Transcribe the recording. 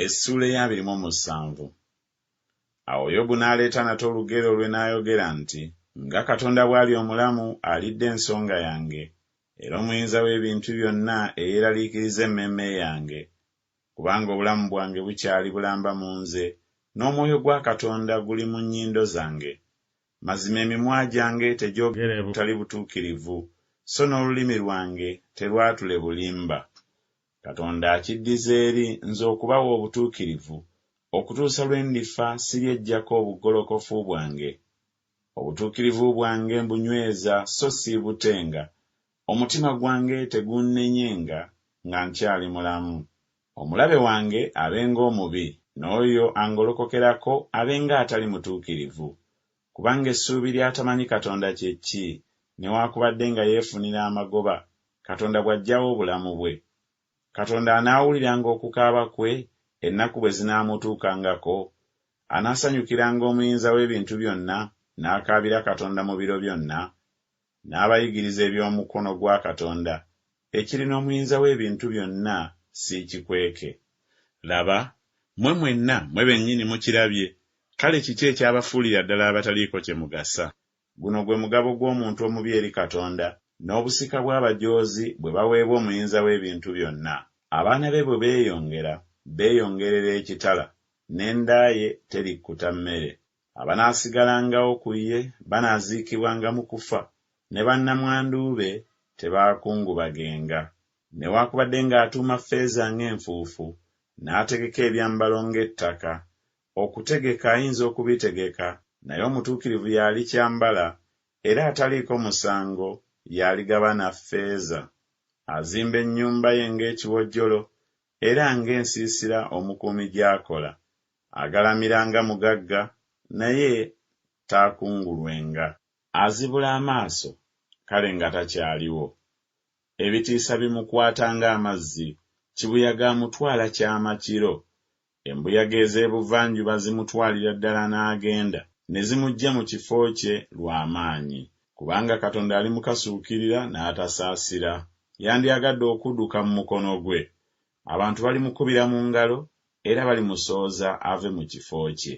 Essula ya 27. Awo Yobu n'aleeta nate olugero lwe n'ayogera nti, nga Katonda bw'ali omulamu alidde ensonga yange, era omuyinza w'ebintu byonna eyeeraliikiriza emmeeme yange, kubanga obulamu bwange bukyali bulamba mu nze, n'omwoyo gwa Katonda guli mu nnyindo zange. Mazima emimwa gyange tegyogera butali butuukirivu, so n'olulimi lwange terwatule bulimba. Katonda akiddiza eri nze okubawa obutuukirivu, okutuusa lwe ndifa siryeggyako obugolokofu bwange. Obutuukirivu bwange mbunyweza so siibutenga, omutima gwange tegunnenyenga nga nkyali mulamu. Omulabe wange abenga omubi, n'oyo angolokokerako abenga atali mutuukirivu. Kubanga essuubi ly'atamanyi Katonda kye ki, newaakubadde nga yeefunira amagoba, Katonda bw'aggyawo obulamu bwe. Katonda anaawuliranga okukaaba kwe ennaku bwe zinaamutuukangako. Anaasanyukiranga omuyinza w'ebintu byonna, n'akaabira Katonda mu biro byonna. N'abayigiriza eby'omukono gwa Katonda, ekirina omuyinza w'ebintu byonna si kikweke. Laba, mmwe mwenna mmwe bennyini mukirabye, kale kiki ekyabafuulira ddala abataliiko kye mugasa? Guno gwe mugabo gw'omuntu omubi eri Katonda, n'obusika bw'abajoozi bwe baweebwa omuyinza w'ebintu byonna. Abaana be bwe beeyongerera ekitala, n'enda ye terikkuta mmere. Abanaasigalangawo ku ye banaaziikibwanga mu kufa, ne bannamwandu be tebaakungubagenga. Newaakubadde ng'atuuma ffeeza ng'enfuufu, n'ategeka ebyambalo ng'ettaka. Okutegeka ayinza okubitegeka, naye omutuukirivu y'alikyambala, era ataliiko musango y'aligabana ffeeza. Azimba ennyumba ye ng'ekiwojjolo, era ng'ensiisira omukuumi gy'akola. Agalamiranga mugagga, naye taakungulwenga. Azibula amaaso, kale nga takyaliwo. Ebitiisa bimukwata ng'amazzi, kibuyaga amutwala kyamakiro. Embuyaga ez'ebuvanjuba zimutwalira ddala n'agenda, ne zimuggya mu kifo kye lw'amaanyi. Kubanga Katonda ali mukasuukirira n'atasaasira. Yandyagadde okudduka mu mukono gwe. Abantu balimukubira mu ngalo, era balimusooza ave mu kifo kye.